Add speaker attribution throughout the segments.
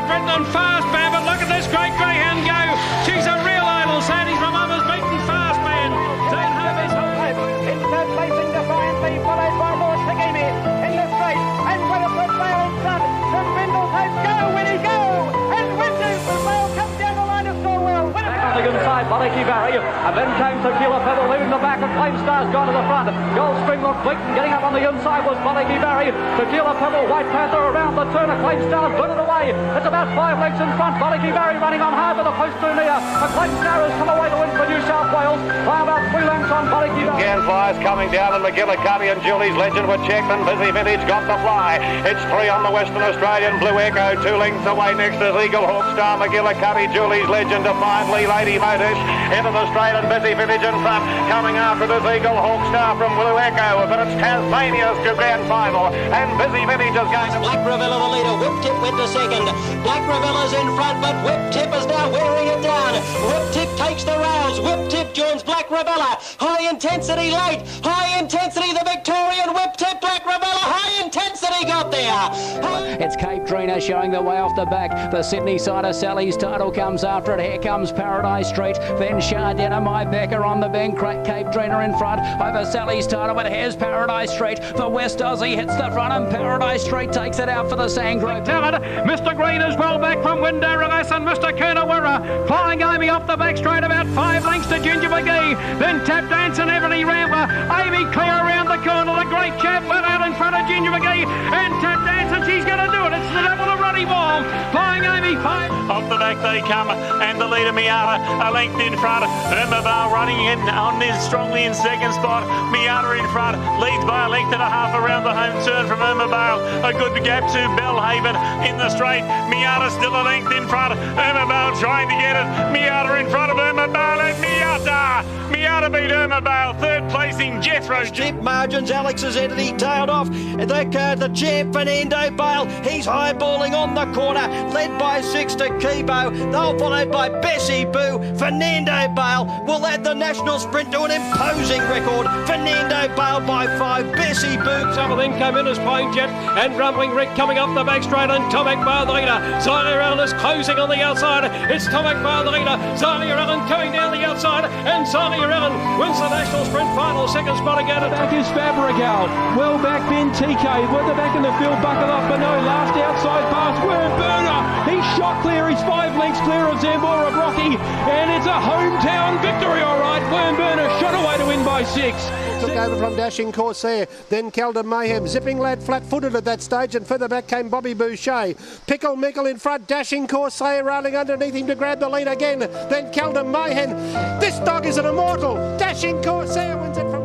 Speaker 1: Brendan Fastman, but look at this great greyhound go. She's a real idol. Sandy's my mama's beaten Fastman. Zane Hope is home.
Speaker 2: In third placing defiantly, followed by Lord Pigamy in the straight. And Winifred Vale in front. From Brindle's Hope, go, Winnie, go! And Winifred Vale comes down the line of Storwell.
Speaker 3: Back on the inside, Bollicky Barry. And then came Tequila Pebble leading the back, and Flame Star's gone to the front. Goldspring looked quick, and getting up on the inside was Bollicky Barry. Tequila Pebble, White Panther around the turn. Flame Star's got it away. It's about 5 lengths in front. Bollicky Barry running on hard, but the post too near. A Flame Star has come away to win for New South Wales. By about 3 lengths on Bollicky Barry.
Speaker 4: Again, flies coming down, and McGillicuddy and Julie's Legend were checked, and Busy Vintage got the fly. It's 3 on the Western Australian. Blue Echo 2 lengths away. Next is Eagle Hawk Star, McGillicuddy, Julie's Legend, Defiantly, Lady Motish into the straight, and Busy Vintage in front. Coming after this Eagle Hawk Star from Blue Echo, but it's Tasmania's to grand final, and Busy Vintage is going to...
Speaker 5: Black Ravella the leader. Whip Tip went to second. Black Ravella's in front, but Whip Tip is now wearing it down. Whip Tip takes the rails. Whip Tip joins Black Ravella. High intensity late. High intensity the Victorian. Whip Tip, Black Ravella. High intensity got there.
Speaker 6: It's Cape Dreener showing the way off the back. The Sydney side of Sally's Title comes after it. Here comes Paradise Street. Then Chardena, My Becker on the bank. Cape Dreener in front over Sally's Title. But here's Paradise Street. The West Aussie hits the front, and Paradise Street takes it out for the Sandgrove.
Speaker 1: Mr. Green is well back from Windarras, and Mr. Coonawarra flying Amy off the back straight about 5 lengths to Ginger McGee. Then Tap Dance and Ebony Rambler. Amy clear around the corner. The great chap went out in front of Ginger McGee, and Tap Dance, and she's going to do it. It's the double of Ruddy Wall. Flying Amy 5.
Speaker 7: Off the back they come, and the leader Miata a length in front. Irma running in on this strongly in second spot. Miata in front, leads by a length and a half around the home turn from Irma Bale. A good gap to Bellhaven in the straight. Miata still a length in front. Irma Bale trying to get it. Miata in front of Irma Bale, and Miata beat Irma Bale. Third placing Jethro.
Speaker 5: Deep margins, Alex's entity tailed off. The champ Fernando Bale, he's highballing on the corner, led by 6 to Kibo. They'll followed by Bessie Boo. Fernando Bale will add the national sprint to an imposing record. Fernando Bale by 5. Bessie Boo.
Speaker 1: Some of them came in as Pine Jet and Rumbling Rick coming up the back straight, and Tomac Bale the leader. Zalia Allen is closing on the outside. It's Tomac Bale the leader. Zalia Allen coming down the outside, and Zalia Allen wins the national sprint final. Second spot again.
Speaker 8: Back is Fabregal. Well back Ben TK. With the back in the field, buckle up, but no, last outside pass. Burner. He's shot clear. He's 5 lengths clear of Zambora Brocky, and it's a hometown victory, all right. Burner shot away to win by 6.
Speaker 9: Took over from Dashing Corsair, then Keldon Mayhem. Zipping Lad flat-footed at that stage, and further back came Bobby Boucher. Pickle Mickle in front, Dashing Corsair railing underneath him to grab the lead again. Then Keldon Mayhem. This dog is an immortal. Dashing Corsair wins it from...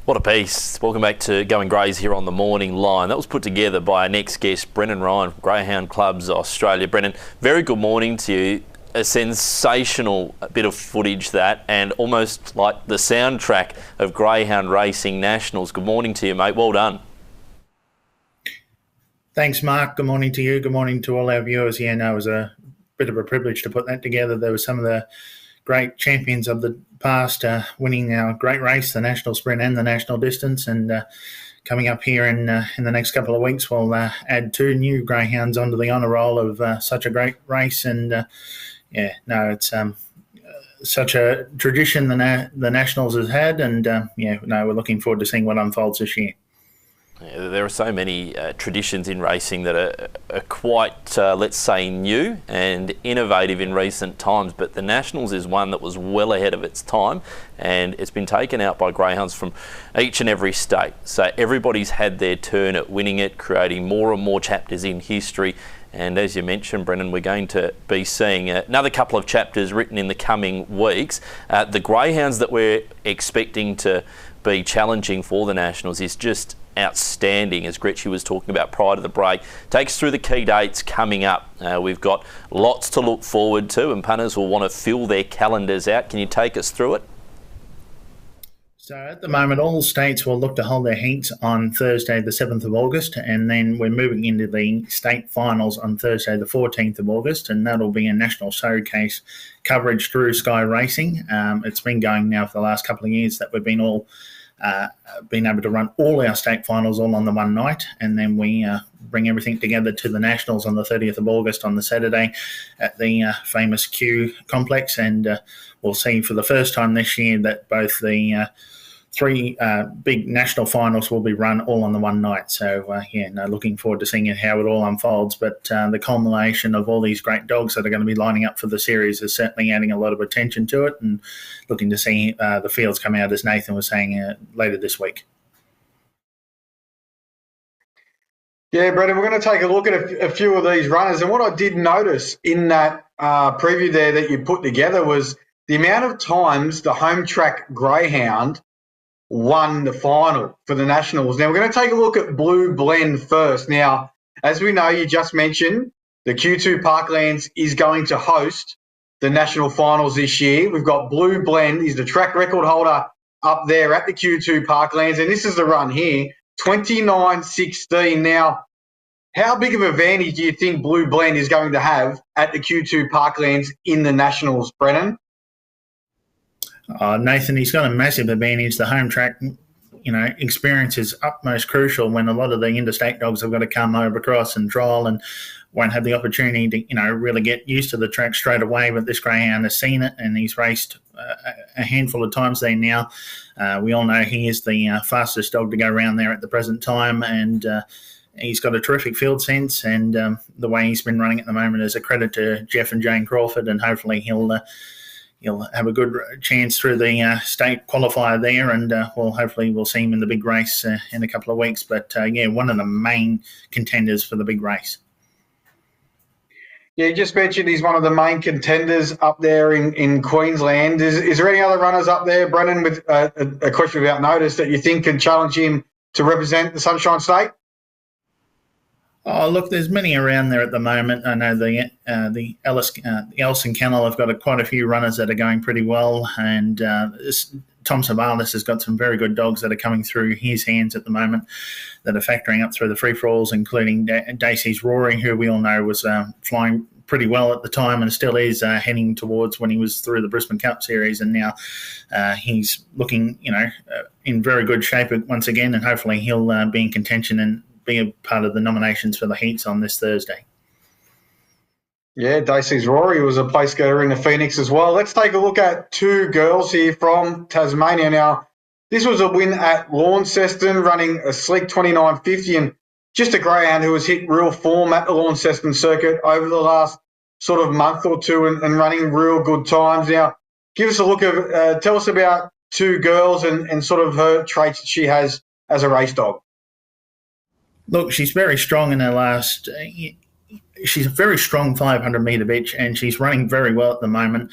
Speaker 10: What a piece. Welcome back to Going Greys here on the Morning Line. That was put together by our next guest, Brendan Ryan from Greyhound Clubs Australia. Brendan, very good morning to you. A sensational bit of footage that, and almost like the soundtrack of Greyhound Racing Nationals. Good morning to you, mate. Well done.
Speaker 11: Thanks, Mark. Good morning to you. Good morning to all our viewers. Yeah, no, it was a bit of a privilege to put that together. There were some of the great champions of the past, winning our great race, the National Sprint and the National Distance, and coming up here in the next couple of weeks, we'll add 2 new greyhounds onto the honour roll of such a great race. And it's such a tradition the Nationals has had, and we're looking forward to seeing what unfolds this year.
Speaker 10: Yeah, there are so many traditions in racing that are quite, let's say, new and innovative in recent times, but the Nationals is one that was well ahead of its time, and it's been taken out by greyhounds from each and every state. So everybody's had their turn at winning it, creating more and more chapters in history. And as you mentioned, Brendan, we're going to be seeing another couple of chapters written in the coming weeks. The greyhounds that we're expecting to be challenging for the Nationals is just outstanding, as Gretchen was talking about prior to the break. Take us through the key dates coming up. We've got lots to look forward to, and punters will want to fill their calendars out. Can you take us through it?
Speaker 11: So at the moment, all states will look to hold their heats on Thursday, the 7th of August, and then we're moving into the state finals on Thursday, the 14th of August, and that'll be a national showcase coverage through Sky Racing. It's been going now for the last couple of years that we've been able to run all our state finals all on the one night, and then we bring everything together to the Nationals on the 30th of August on the Saturday at the famous Q complex, and we'll see for the first time this year that both the 3 big national finals will be run all on the one night. So, looking forward to seeing how it all unfolds. But the culmination of all these great dogs that are going to be lining up for the series is certainly adding a lot of attention to it, and looking to see the fields come out, as Nathan was saying, later this week.
Speaker 12: Yeah, Brendan, we're going to take a look at a few of these runners. And what I did notice in that preview there that you put together was the amount of times the home track greyhound won the final for the Nationals. Now, we're going to take a look at Blue Blend first. Now, as we know, you just mentioned the Q2 Parklands is going to host the national finals this year. We've got Blue Blend. He's the track record holder up there at the Q2 Parklands, and this is the run here, 29.16. Now, how big of an advantage do you think Blue Blend is going to have at the Q2 Parklands in the Nationals, Brennan?
Speaker 11: Nathan, he's got a massive advantage. The home track, experience is utmost crucial when a lot of the interstate dogs have got to come over across and trial and won't have the opportunity to, really get used to the track straight away. But this greyhound has seen it, and he's raced a handful of times there now. We all know he is the fastest dog to go around there at the present time, and he's got a terrific field sense, and the way he's been running at the moment is a credit to Jeff and Jane Crawford, and hopefully he'll have a good chance through the state qualifier there, and we'll see him in the big race in a couple of weeks. But, one of the main contenders for the big race.
Speaker 12: Yeah, you just mentioned he's one of the main contenders up there in Queensland. Is there any other runners up there, Brennan, with a question without notice that you think can challenge him to represent the Sunshine State?
Speaker 11: Oh, look, there's many around there at the moment. I know the Ellison Kennel have got quite a few runners that are going pretty well, and Tom Savalas has got some very good dogs that are coming through his hands at the moment that are factoring up through the free-for-alls, including Dacey's Rory, who we all know was flying pretty well at the time and still is heading towards when he was through the Brisbane Cup Series, and now he's looking, in very good shape once again, and hopefully he'll be in contention and be a part of the nominations for the heats on this Thursday.
Speaker 12: Yeah, Dacey's Rory was a place getter in the Phoenix as well. Let's take a look at 2 girls here from Tasmania. Now, this was a win at Launceston, running a sleek 29.50, and just a greyhound who has hit real form at the Launceston circuit over the last sort of month or two and running real good times. Now, give us a look at, tell us about 2 girls and sort of her traits that she has as a race dog.
Speaker 11: Look, she's very strong in her last. She's a very strong 500-metre bitch, and she's running very well at the moment.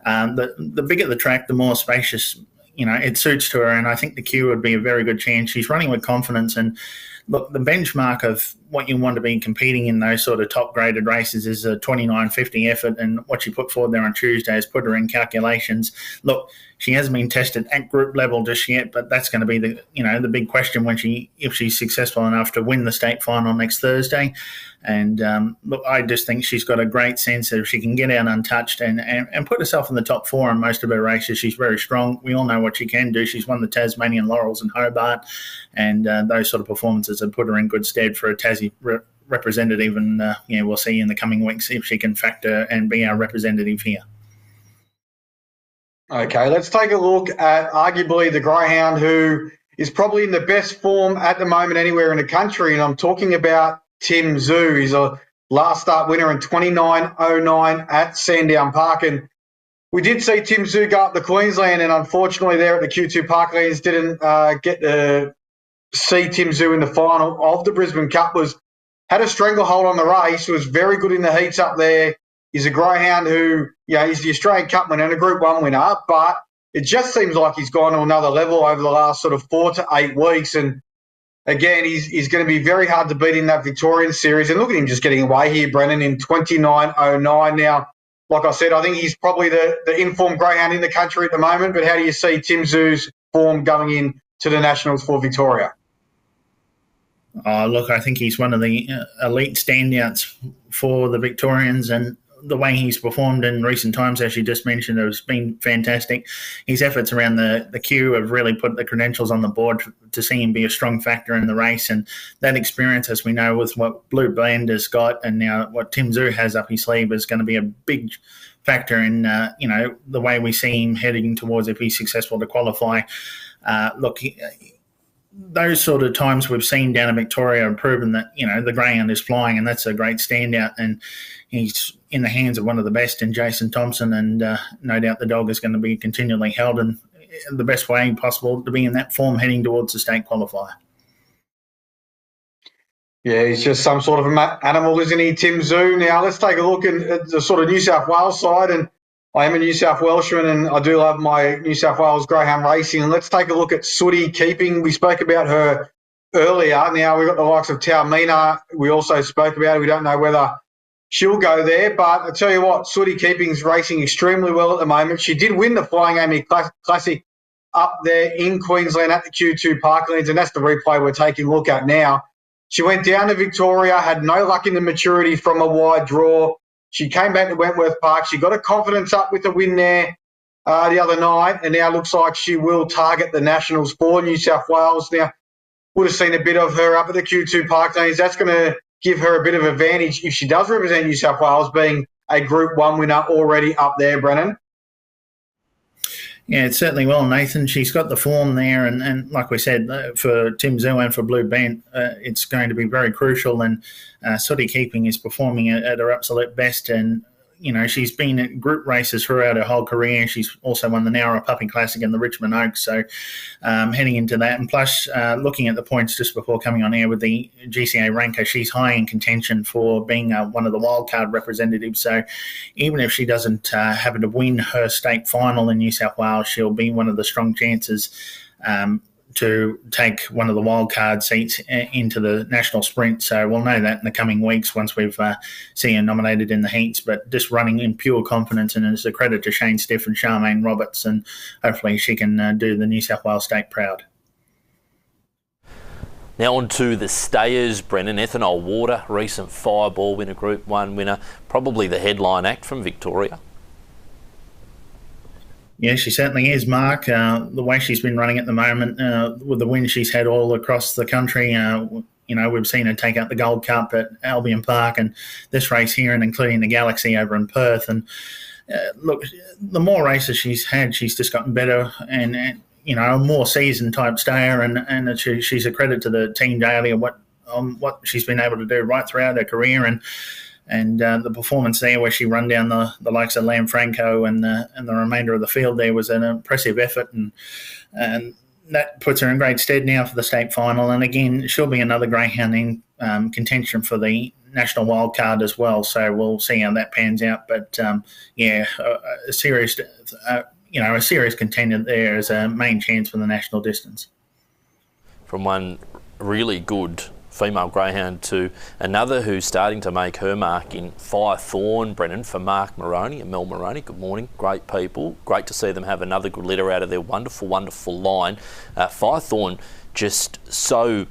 Speaker 11: The bigger the track, the more spacious, it suits to her, and I think the Q would be a very good chance. She's running with confidence, and look, the benchmark of what you want to be competing in those sort of top graded races is a 29.50 effort, and what she put forward there on Tuesday has put her in calculations. Look, she hasn't been tested at group level just yet, but that's going to be the big question if she's successful enough to win the state final next Thursday. And look, I just think she's got a great sense that if she can get out untouched and put herself in the top four in most of her races, she's very strong. We all know what she can do. She's won the Tasmanian Laurels in Hobart, and those sort of performances have put her in good stead for a Tassie representative. And we'll see in the coming weeks if she can factor and be our representative here.
Speaker 12: Okay, let's take a look at arguably the greyhound who is probably in the best form at the moment anywhere in the country, and I'm talking about Tim Tszyu. He's a last start winner in 29.09 at Sandown Park, and we did see Tim Tszyu go up to Queensland, and unfortunately there at the Q2 Parklands didn't get to see Tim Tszyu in the final of the Brisbane Cup. Had a stranglehold on the race, was very good in the heats up there. He's a greyhound who, he's the Australian Cup winner and a Group 1 winner, but it just seems like he's gone to another level over the last sort of 4 to 8 weeks. And again, he's going to be very hard to beat in that Victorian series. And look at him just getting away here, Brennan, in 29.09. Now, like I said, I think he's probably the informed greyhound in the country at the moment, but how do you see Tim Tszyu's form going in to the Nationals for Victoria?
Speaker 11: Look, I think he's one of the elite standouts for the Victorians, and the way he's performed in recent times, as you just mentioned, has been fantastic. His efforts around the queue have really put the credentials on the board to see him be a strong factor in the race. And that experience, as we know, with what Blue Band has got and now what Tim Tszyu has up his sleeve, is going to be a big factor in, the way we see him heading towards if he's successful to qualify. Those sort of times we've seen down in Victoria have proven that, the greyhound is flying, and that's a great standout. And he's in the hands of one of the best in Jason Thompson, and no doubt the dog is going to be continually held in the best way possible to be in that form heading towards the state qualifier.
Speaker 12: Yeah, he's just some sort of animal, isn't he, Tim Tszyu? Now, let's take a look at the sort of New South Wales side. And I am a New South Welshman, and I do love my New South Wales greyhound racing. And let's take a look at Sooty Keeping. We spoke about her earlier. Now, we've got the likes of Taumina. We also spoke about it. We don't know whether she'll go there. But I tell you what, Sooty Keeping's racing extremely well at the moment. She did win the Flying Amy Classic up there in Queensland at the Q2 Parklands, and that's the replay we're taking a look at now. She went down to Victoria, had no luck in the maturity from a wide draw. She came back to Wentworth Park. She got her confidence up with the win there the other night, and now looks like she will target the Nationals for New South Wales. Now, would have seen a bit of her up at the Q2 Parklands. That's going to give her a bit of advantage if she does represent New South Wales, being a Group 1 winner already up there, Brennan.
Speaker 11: Yeah, it certainly will, Nathan. She's got the form there, and like we said, for Tim Tszyu and for Blue Band, it's going to be very crucial, and Sooty Keeping is performing at her absolute best, and she's been at group races throughout her whole career. She's also won the Nowra Puppy Classic and the Richmond Oaks. So heading into that, and plus looking at the points just before coming on air with the GCA ranker, she's high in contention for being one of the wildcard representatives. So even if she doesn't happen to win her state final in New South Wales, she'll be one of the strong chances to take one of the wildcard seats into the national sprint. So we'll know that in the coming weeks once we've seen her nominated in the heats, but just running in pure confidence, and it's a credit to Shane Stiff and Charmaine Roberts, and hopefully she can do the New South Wales state proud.
Speaker 10: Now on to the stayers, Brennan. Ethanol Water, recent Fireball winner, Group 1 winner, probably the headline act from Victoria.
Speaker 11: Yeah, she certainly is, Mark. The way she's been running at the moment, with the wins she's had all across the country, we've seen her take out the Gold Cup at Albion Park and this race here, and including the Galaxy over in Perth. And look, the more races she's had, she's just gotten better and a more seasoned type stayer, and she's a credit to the team daily and what she's been able to do right throughout her career. And the performance there, where she run down the likes of Lam Franco and the remainder of the field there, was an impressive effort, and that puts her in great stead now for the state final. And again, she'll be another greyhound in contention for the national wild card as well. So we'll see how that pans out. But a serious contender there as a main chance for the national distance.
Speaker 10: From one really good female greyhound to another who's starting to make her mark in Fire Thorn, Brennan, for Mark Moroney and Mel Moroney. Good morning, great people. Great to see them have another good litter out of their wonderful, wonderful line. Fire Thorn just so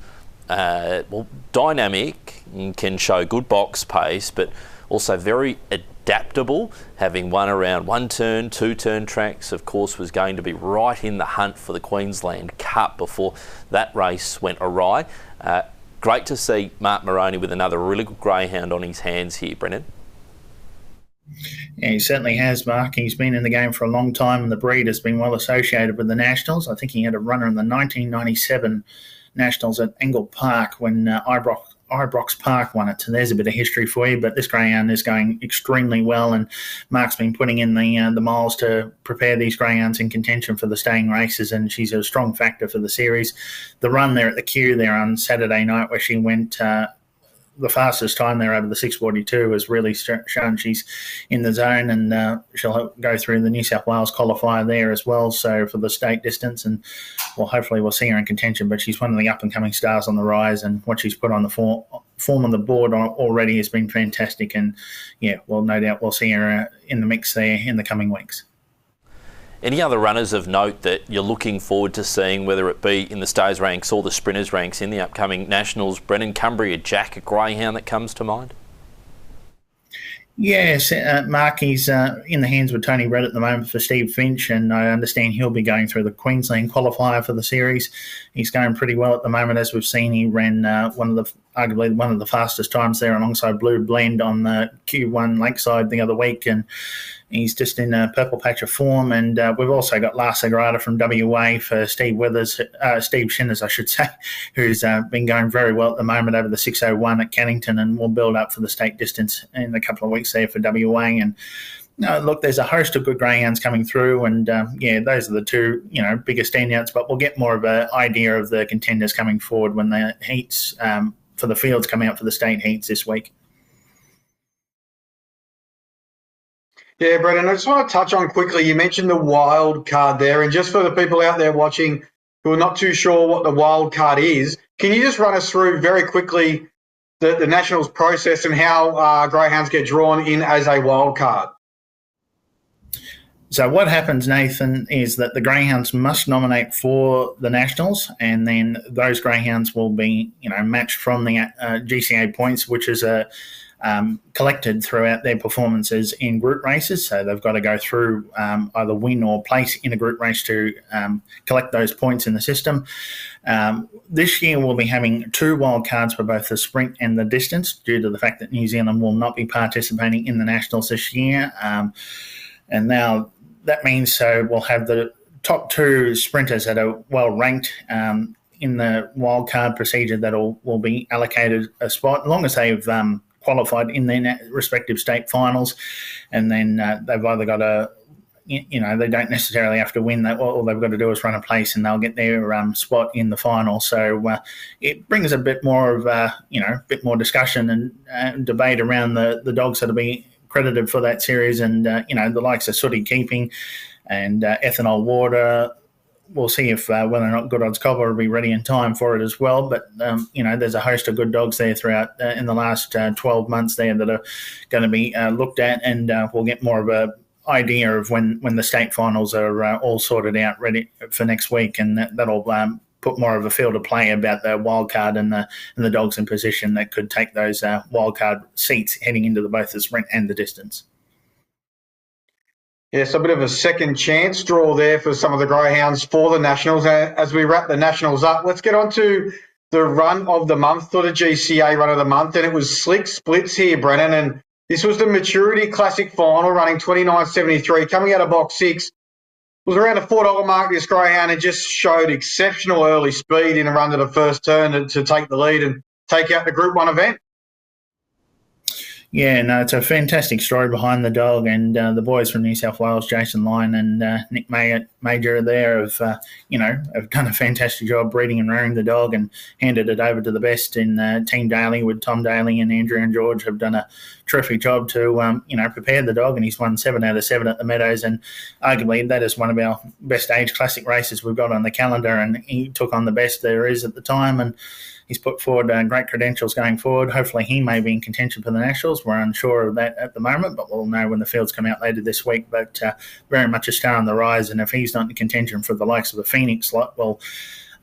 Speaker 10: dynamic and can show good box pace, but also very adaptable, having won around 1 turn, 2 turn tracks. Of course, was going to be right in the hunt for the Queensland Cup before that race went awry. Great to see Mark Moroney with another really good greyhound on his hands here, Brennan.
Speaker 11: Yeah, he certainly has, Mark. He's been in the game for a long time, and the breed has been well associated with the Nationals. I think he had a runner in the 1997 Nationals at Engle Park when Ibrox Park won it. So there's a bit of history for you, but this greyhound is going extremely well, and Mark's been putting in the miles to prepare these greyhounds in contention for the staying races, and she's a strong factor for the series. The run there at the Q there on Saturday night where she went the fastest time there over the 6:42 has really shown she's in the zone, and she'll go through the New South Wales qualifier there as well, so for the state distance, and hopefully we'll see her in contention. But she's one of the up-and-coming stars on the rise, and what she's put on the form on the board already has been fantastic, and no doubt we'll see her in the mix there in the coming weeks.
Speaker 10: Any other runners of note that you're looking forward to seeing, whether it be in the Stays ranks or the Sprinters ranks in the upcoming Nationals? Brennan, Cumbria Jack, a greyhound that comes to mind?
Speaker 11: Yes, Mark, he's in the hands with Tony Brett at the moment for Steve Finch, and I understand he'll be going through the Queensland qualifier for the series. He's going pretty well at the moment, as we've seen. He ran arguably one of the fastest times there alongside Blue Blend on the Q1 Lakeside the other week, and he's just in a purple patch of form. And we've also got La Sagrada from WA for Steve Shinners, I should say, who's been going very well at the moment over the 6:01 at Cannington, and will build up for the state distance in a couple of weeks there for WA. And look, there's a host of good greyhounds coming through, and those are the two biggest standouts. But we'll get more of an idea of the contenders coming forward when the heats for the fields come out for the state heats this week.
Speaker 12: Yeah, Brendan, I just want to touch on quickly, you mentioned the wild card there, and just for the people out there watching who are not too sure what the wild card is, can you just run us through very quickly the Nationals process and how greyhounds get drawn in as a wild card?
Speaker 11: So what happens, Nathan, is that the greyhounds must nominate for the Nationals, and then those greyhounds will be, matched from the GCA points, which is collected throughout their performances in group races. So they've got to go through either win or place in a group race to collect those points in the system. This year we'll be having 2 wild cards for both the sprint and the distance, due to the fact that New Zealand will not be participating in the Nationals this year. And now that means we'll have the top 2 sprinters that are well ranked in the wild card procedure that will be allocated a spot, as long as they've qualified in their respective state finals, and then they've either got to, they don't necessarily have to win. All they've got to do is run a place, and they'll get their spot in the final. So it brings a bit more of bit more discussion and debate around the dogs that'll be credited for that series, and the likes of Sooty Keeping and Ethanol Water. We'll see if whether or not Good Odds Cobbler will be ready in time for it as well. But, there's a host of good dogs there throughout in the last 12 months there that are going to be looked at, and we'll get more of a idea of when the state finals are all sorted out, ready for next week, and that'll put more of a field of play about the wild card and the dogs in position that could take those wild card seats heading into both the sprint and the distance.
Speaker 12: Yes, a bit of a second chance draw there for some of the greyhounds for the Nationals. As we wrap the Nationals up, let's get on to the run of the month, or the GCA run of the month, and it was Slick Splits here, Brennan, and this was the Maturity Classic final, running 29.73, coming out of box 6. Was around the $4 mark, this greyhound, and just showed exceptional early speed in a run to the first turn to take the lead and take out the Group 1 event.
Speaker 11: Yeah, no, it's a fantastic story behind the dog, and the boys from New South Wales, Jason Lyon and Nick May Major there have done a fantastic job breeding and rearing the dog and handed it over to the best in Team Daly with Tom Daly and Andrew and George have done a terrific job to prepare the dog, and he's won 7 out of 7 at the Meadows, and arguably that is one of our best age classic races we've got on the calendar, and he took on the best there is at the time, and he's put forward great credentials going forward. Hopefully he may be in contention for the Nationals. We're unsure of that at the moment, but we'll know when the fields come out later this week. But very much a star on the rise, and if he's not in contention for the likes of a Phoenix lot, well,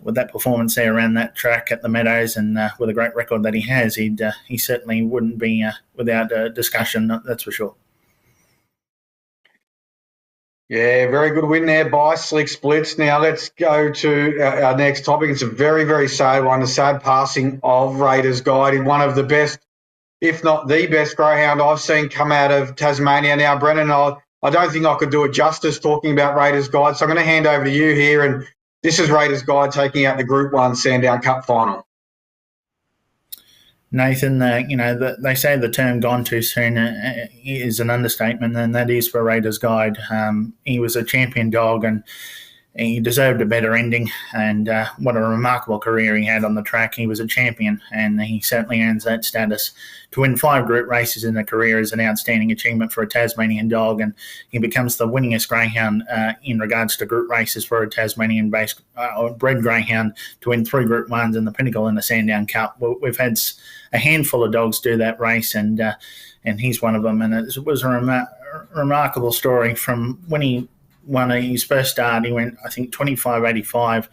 Speaker 11: with that performance there around that track at the Meadows and with a great record that he has, he certainly wouldn't be without discussion, that's for sure.
Speaker 12: Yeah, very good win there by Slick Splits. Now let's go to our next topic. It's a very, very sad one, the sad passing of Raiders Guide, one of the best, if not the best greyhound I've seen come out of Tasmania. Now, Brennan, I don't think I could do it justice talking about Raiders Guide, so I'm going to hand over to you here, and this is Raiders Guide taking out the Group 1 Sandown Cup final.
Speaker 11: Nathan, they say the term "gone too soon" is an understatement, and that is for Raiders Guide. He was a champion dog, and he deserved a better ending. And what a remarkable career he had on the track. He was a champion, and he certainly earns that status. To win 5 group races in a career is an outstanding achievement for a Tasmanian dog, and he becomes the winningest greyhound in regards to group races for a Tasmanian-based bred greyhound to win 3 Group 1s and the pinnacle in the Sandown Cup. We've had a handful of dogs do that race, and he's one of them. And it was a remarkable story from when he won his first start. He went, I think, 25.85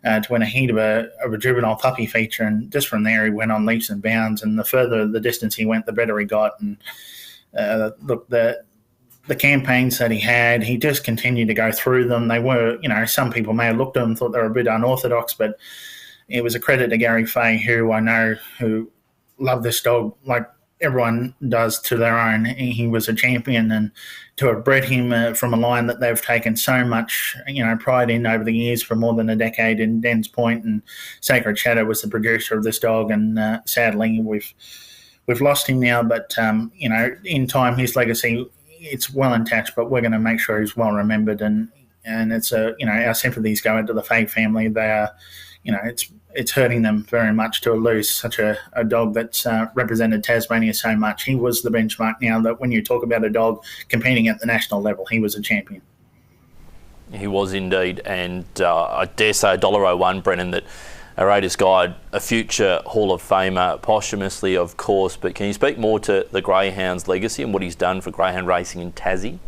Speaker 11: to win a heat of a juvenile puppy feature, and just from there he went on leaps and bounds. And the further the distance he went, the better he got. And look, the campaigns that he had, he just continued to go through them. They were, some people may have looked at them and thought they were a bit unorthodox, but it was a credit to Gary Fay, who I know who loved this dog like everyone does to their own. He was a champion, and to have bred him from a line that they've taken so much pride in over the years for more than a decade in Dens Point, and Sacred Shadow was the producer of this dog, and sadly we've lost him now, but in time his legacy, it's well intact, but we're going to make sure he's well remembered, and it's our sympathies go out to the Fay family. They are, it's hurting them very much to lose such a dog that's represented Tasmania so much. He was the benchmark now, that when you talk about a dog competing at the national level, he was a champion.
Speaker 10: He was indeed, and I dare say $1.01, Brennan, that a Raiders Guide, a future Hall of Famer, posthumously of course, but can you speak more to the Greyhound's legacy and what he's done for greyhound racing in Tassie?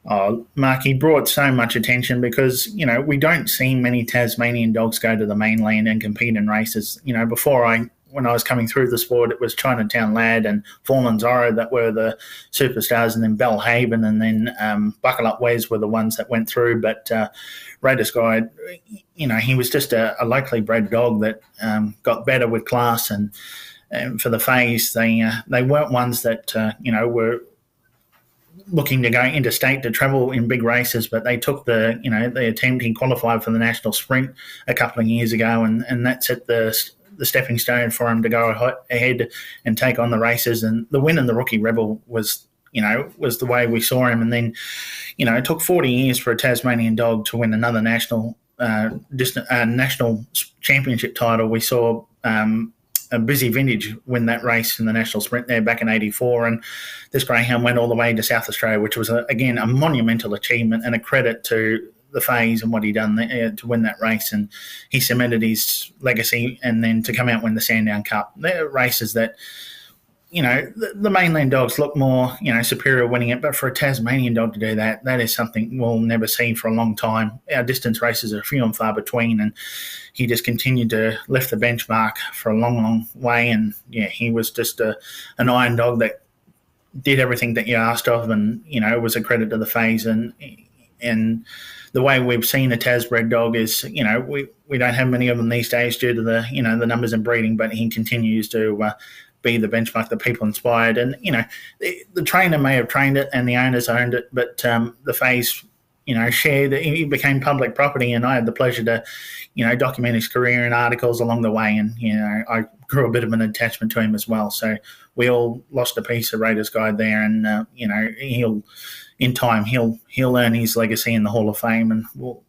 Speaker 11: Oh, Mark, he brought so much attention because, we don't see many Tasmanian dogs go to the mainland and compete in races. When I was coming through the sport, it was Chinatown Lad and Fallen Zorro that were the superstars, and then Belhaven, and then Buckle Up Wes were the ones that went through. But Raiders Guide, he was just a locally bred dog that got better with class. And for the Fays, they weren't ones that, were looking to go interstate to travel in big races, but they took the attempt. He qualified for the national sprint a couple of years ago, and that set the stepping stone for him to go ahead and take on the races. And the win in the Rookie Rebel was the way we saw him. And then, it took 40 years for a Tasmanian dog to win another national national championship title. We saw a Busy Vintage win that race in the national sprint there back in '84, and this greyhound went all the way to South Australia, which was again a monumental achievement and a credit to the Fays and what he done to win that race. And he cemented his legacy, and then to come out and win the Sandown Cup. They're races that the mainland dogs look more superior winning it, but for a Tasmanian dog to do that is something we'll never see for a long time. Our distance races are few and far between, and he just continued to lift the benchmark for a long, long way. And he was just an iron dog that did everything that you asked of, and it was a credit to the Fays. And the way we've seen a Tas-bred dog is, we don't have many of them these days due to the the numbers in breeding, but he continues to be the benchmark that people inspired. And the trainer may have trained it and the owners owned it, but the Fays shared it. He became public property, and I had the pleasure to document his career in articles along the way, and I grew a bit of an attachment to him as well. So we all lost a piece of Raiders Guide there, and in time he'll earn his legacy in the Hall of Fame, and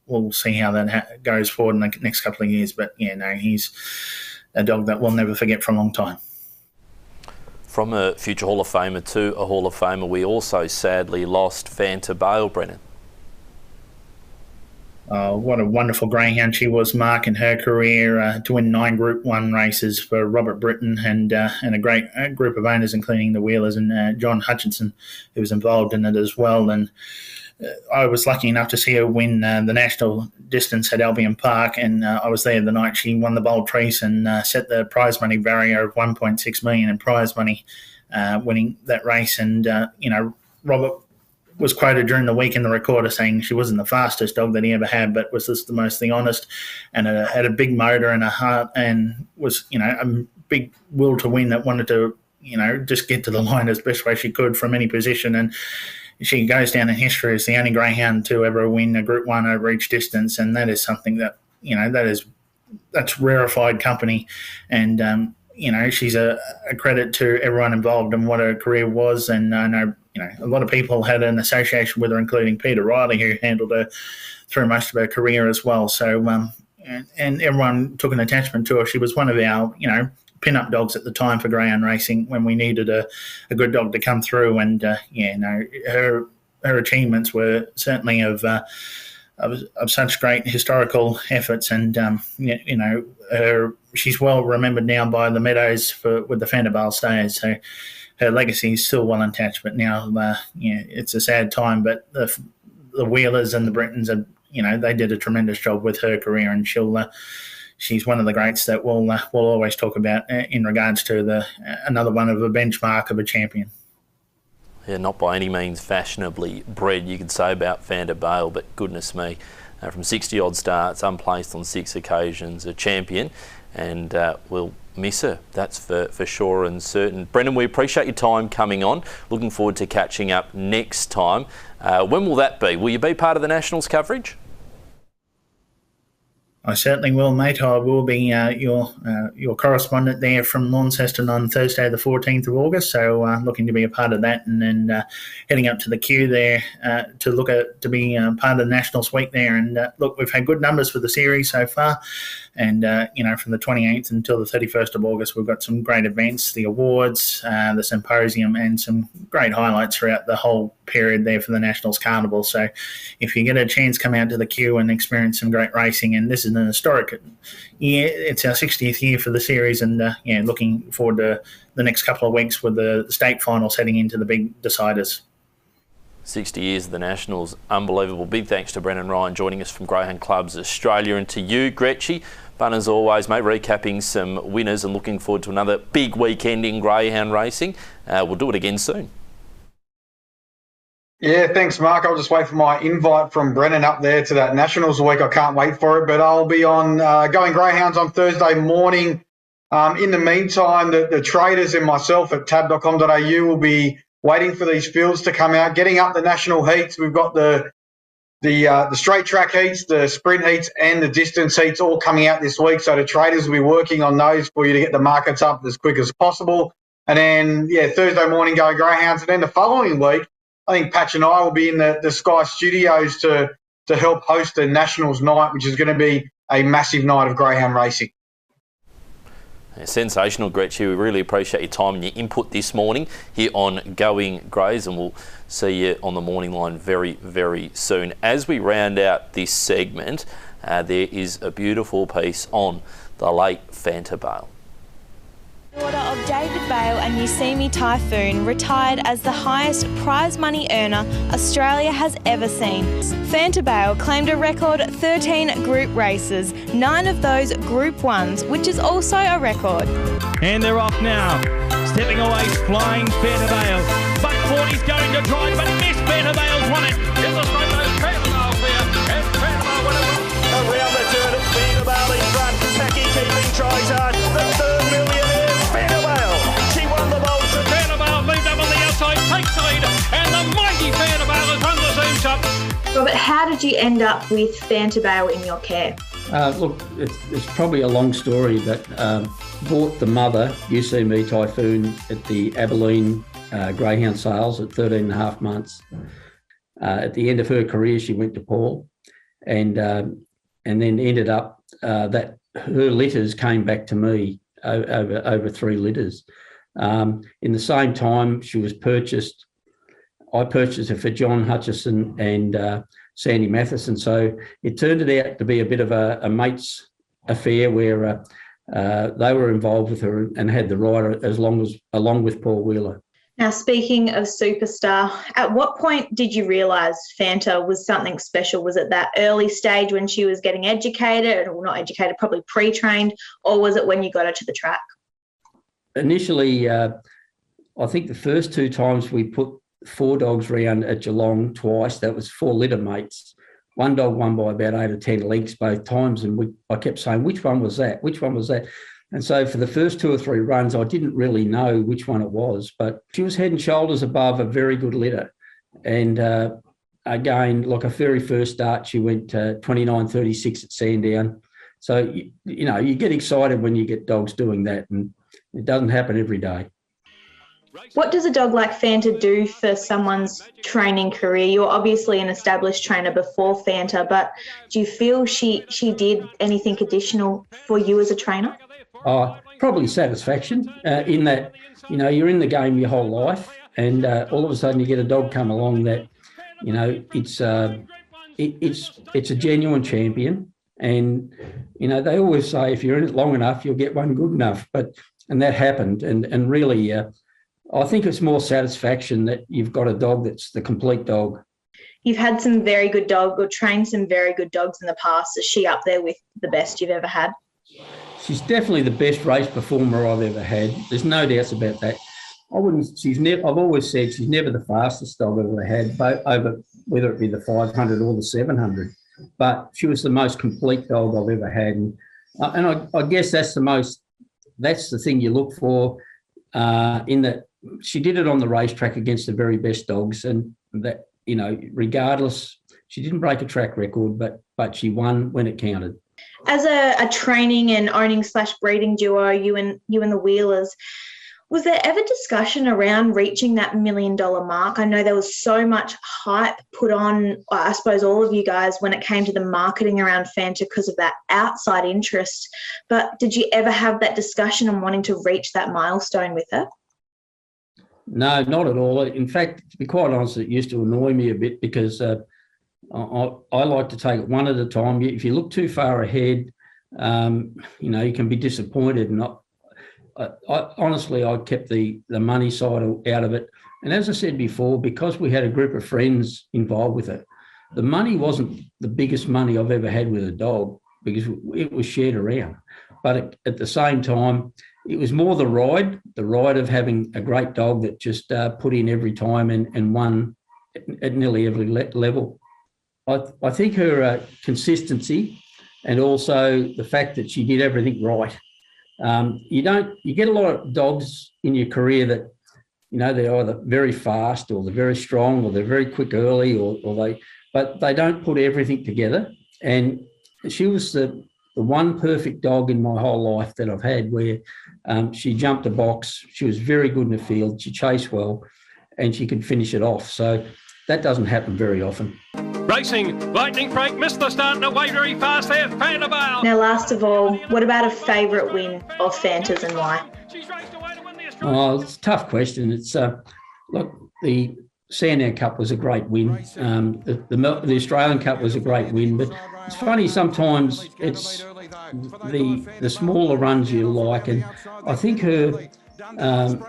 Speaker 11: we'll see how that goes forward in the next couple of years. But yeah, no, he's a dog that we'll never forget for a long time.
Speaker 10: From a future Hall of Famer to a Hall of Famer, we also sadly lost Fanta Bale, Brennan.
Speaker 11: What a wonderful greyhound she was, Mark, in her career, to win 9 Group 1 races for Robert Britton and a great group of owners, including the Wheelers and John Hutchinson, who was involved in it as well. And I was lucky enough to see her win the national distance at Albion Park, and I was there the night she won the Bold Trease and set the prize money barrier of $1.6 million in prize money, winning that race. And, Robert was quoted during the week in the Recorder saying she wasn't the fastest dog that he ever had, but was just the most honest, and had a big motor and a heart, and was, a big will to win, that wanted to, just get to the line as best way she could from any position. And she goes down in history as the only greyhound to ever win a Group 1 over each distance, and that is something that, that's rarefied company. And, she's a credit to everyone involved and what her career was. And I know, a lot of people had an association with her, including Peter Riley, who handled her through most of her career as well. So, and everyone took an attachment to her. She was one of our, pin-up dogs at the time for greyhound racing when we needed a good dog to come through. And, her achievements were certainly of such great historical efforts. And, she's well remembered now by the Meadows with the Fanta Bale Stayers. So her legacy is still well untouched. But now, it's a sad time. But the Wheelers and the Brittons, they did a tremendous job with her career, and she's one of the greats that we'll always talk about in regards to another one of a benchmark of a champion.
Speaker 10: Yeah, not by any means fashionably bred, you could say about Fanta Bale, but goodness me, from 60-odd starts, unplaced on 6 occasions, a champion, and we'll miss her, that's for sure and certain. Brendan, we appreciate your time coming on. Looking forward to catching up next time. When will that be? Will you be part of the Nationals coverage?
Speaker 11: I certainly will, mate. I will be your correspondent there from Launceston on Thursday, the 14th of August. So looking to be a part of that, and then heading up to the queue there to be part of the Nationals week there. And look, we've had good numbers for the series so far. And, from the 28th until the 31st of August, we've got some great events, the awards, the symposium, and some great highlights throughout the whole period there for the Nationals Carnival. So if you get a chance, come out to the queue and experience some great racing. And this is an historic year. It's our 60th year for the series, and, looking forward to the next couple of weeks with the state finals heading into the big deciders.
Speaker 10: 60 years of the Nationals, unbelievable. Big thanks to Brendan Ryan joining us from Greyhound Clubs Australia, and to you, Gretchy. Fun as always, mate, recapping some winners and looking forward to another big weekend in greyhound racing. We'll do it again soon.
Speaker 12: Yeah, thanks, Mark. I'll just wait for my invite from Brennan up there to that Nationals week. I can't wait for it, but I'll be on Going Greyhounds on Thursday morning. In the meantime, the traders and myself at tab.com.au will be waiting for these fields to come out, getting up the national heats. We've got the straight track heats, the sprint heats, and the distance heats all coming out this week. So the traders will be working on those for you to get the markets up as quick as possible. And then, Thursday morning, Going Greyhounds. And then the following week, I think Patch and I will be in the Sky Studios to help host the Nationals night, which is going to be a massive night of greyhound racing.
Speaker 10: Sensational, Gretchen. We really appreciate your time and your input this morning here on Going Greys, and we'll see you on the morning line very, very soon. As we round out this segment, there is a beautiful piece on the late Fanta Bale.
Speaker 13: Daughter of David Bale and Yosemite Typhoon, retired as the highest prize money earner Australia has ever seen. Fanta Bale claimed a record 13 group races, 9 of those Group 1s, which is also a record.
Speaker 8: And they're off now. Stepping away, flying Fanta Bale. Buck 40's going to try, but missed. Fanta Bale's won it. In the straight line, Fanta Bale clear. And Fanta Bale won it.
Speaker 5: Around the turn, it's Fanta Bale in front. Tacky keeping tries hard. The third millionaire, Fanta Bale. She won the Bold Trease.
Speaker 1: Fanta Bale moved up on the outside, takes the lead, and the mighty Fanta Bale has won the Zoom Cup.
Speaker 14: Robert, how did you end up with Fanta Bale in your care?
Speaker 15: Look, it's probably a long story, but bought the mother, UCME Typhoon, at the Abilene Greyhound sales at 13 and a half months. at the end of her career, she went to Paul, and then ended up that her litters came back to me over 3 litters. In the same time, she was purchased. I purchased her for John Hutchison and Sandy Matheson. So it turned it out to be a bit of a mate's affair where they were involved with her and had the rider along with Paul Wheeler.
Speaker 14: Now, speaking of Superstar, at what point did you realise Fanta was something special? Was it that early stage when she was getting educated, or not educated, probably pre-trained, or was it when you got her to the track?
Speaker 15: Initially, I think the first 2 times we put 4 dogs round at Geelong twice, that was 4 litter mates. One dog won by about 8 or 10 lengths both times, and I kept saying, which one was that? Which one was that? And so for the first 2 or 3 runs, I didn't really know which one it was, but she was head and shoulders above a very good litter. And again, like her very first start, she went 29.36 at Sandown. So, you get excited when you get dogs doing that, and it doesn't happen every day.
Speaker 14: What does a dog like Fanta do for someone's training career? You're obviously an established trainer before Fanta, but do you feel she did anything additional for you as a trainer?
Speaker 15: Probably satisfaction in that, you're in the game your whole life, and all of a sudden you get a dog come along that, it's a genuine champion. And, they always say if you're in it long enough, you'll get one good enough. And that happened. And really, I think it's more satisfaction that you've got a dog that's the complete dog.
Speaker 14: You've had some very good dogs, or trained some very good dogs in the past. Is she up there with the best you've ever had?
Speaker 15: She's definitely the best race performer I've ever had. There's no doubts about that. I've always said she's never the fastest dog I've ever had, over whether it be the 500 or the 700. But she was the most complete dog I've ever had, and I guess that's the thing you look for, in that she did it on the racetrack against the very best dogs, and that regardless, she didn't break a track record, but she won when it counted.
Speaker 14: As a training and owning / breeding duo, you and the Wheelers, was there ever discussion around reaching that $1 million mark? I know there was so much hype put on, I suppose, all of you guys when it came to the marketing around Fanta because of that outside interest. But did you ever have that discussion on wanting to reach that milestone with her?
Speaker 15: No, not at all. In fact, to be quite honest, it used to annoy me a bit because I like to take it one at a time. If you look too far ahead, you can be disappointed. And honestly, I kept the money side out of it. And as I said before, because we had a group of friends involved with it, the money wasn't the biggest money I've ever had with a dog because it was shared around. But at the same time, it was more the ride of having a great dog that just put in every time and won at nearly every level. I think her consistency and also the fact that she did everything right. You get a lot of dogs in your career that, they're either very fast or they're very strong or they're very quick early but they don't put everything together. And she was the one perfect dog in my whole life that I've had where she jumped a box, she was very good in the field, she chased well, and she could finish it off. So that doesn't happen very often.
Speaker 1: Racing, Lightning Frank missed the start and away very fast there, Fanta Bale.
Speaker 14: Now, last of all, what about a favourite win of Fanta's and why?
Speaker 15: Oh, it's a tough question. It's look, the Sandown Cup was a great win. The Australian Cup was a great win, but it's funny sometimes it's the smaller runs you like, and I think her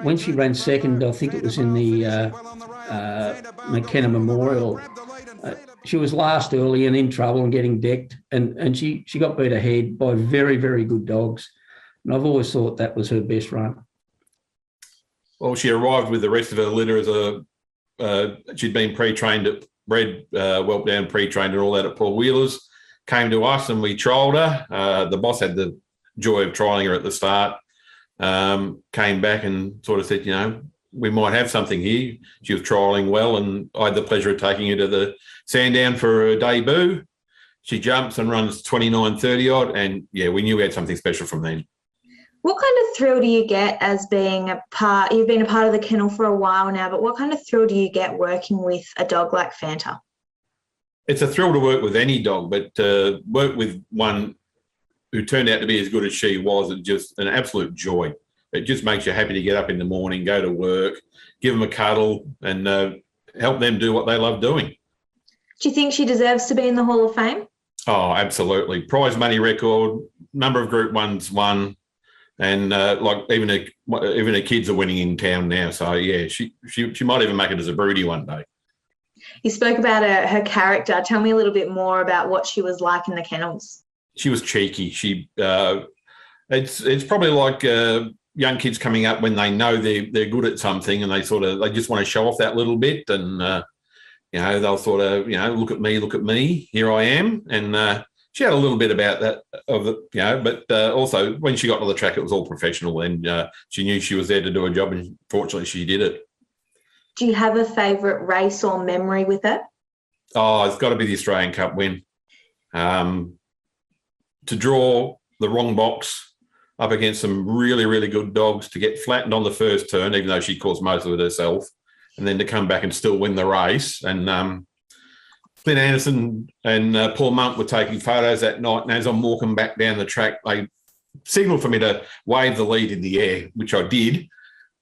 Speaker 15: when she ran second, I think it was in the McKenna Memorial. She was last early and in trouble and getting decked, and she got beat ahead by very, very good dogs. And I've always thought that was her best run.
Speaker 16: Well, she arrived with the rest of her litter as she'd been pre-trained at bred, whelped down, pre-trained and all that at Paul Wheeler's. Came to us and we trialled her. The boss had the joy of trialling her at the start. Came back and sort of said, we might have something here. She was trialling well, and I had the pleasure of taking her to the Sandown for her debut. She jumps and runs 29.30 odd, and we knew we had something special from then.
Speaker 14: What kind of thrill do you get as being a part? You've been a part of the kennel for a while now, but what kind of thrill do you get working with a dog like Fanta?
Speaker 16: It's a thrill to work with any dog, but work with one who turned out to be as good as she was, it's just an absolute joy. It just makes you happy to get up in the morning, go to work, give them a cuddle, and help them do what they love doing.
Speaker 14: Do you think she deserves to be in the Hall of Fame?
Speaker 16: Oh, absolutely. Prize money record, number of Group 1s won, and even her kids are winning in town now. So yeah, she might even make it as a broodie one day.
Speaker 14: You spoke about her character. Tell me a little bit more about what she was like in the kennels.
Speaker 16: She was cheeky. It's probably like young kids coming up when they know they're good at something and they just want to show off that little bit, and they'll sort of look at me, here I am, and she had a little bit about that but also when she got to the track it was all professional, and she knew she was there to do a job, and fortunately she did it.
Speaker 14: Do you have a favourite race or memory with it?
Speaker 16: Oh, it's got to be the Australian Cup win. To draw the wrong box up against some really, really good dogs, to get flattened on the first turn, even though she caused most of it herself, and then to come back and still win the race. And Clint Anderson and Paul Monk were taking photos that night, and as I'm walking back down the track, they signalled for me to wave the lead in the air, which I did.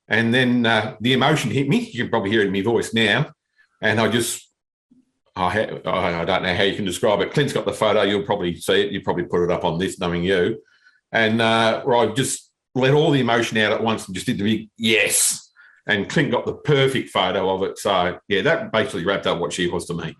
Speaker 16: And then the emotion hit me. You can probably hear it in my voice now. And I don't know how you can describe it. Clint's got the photo. You'll probably see it. You probably put it up on this, knowing you. And where I just let all the emotion out at once and just did the big yes. And Clint got the perfect photo of it. So, yeah, that basically wrapped up what she was to me.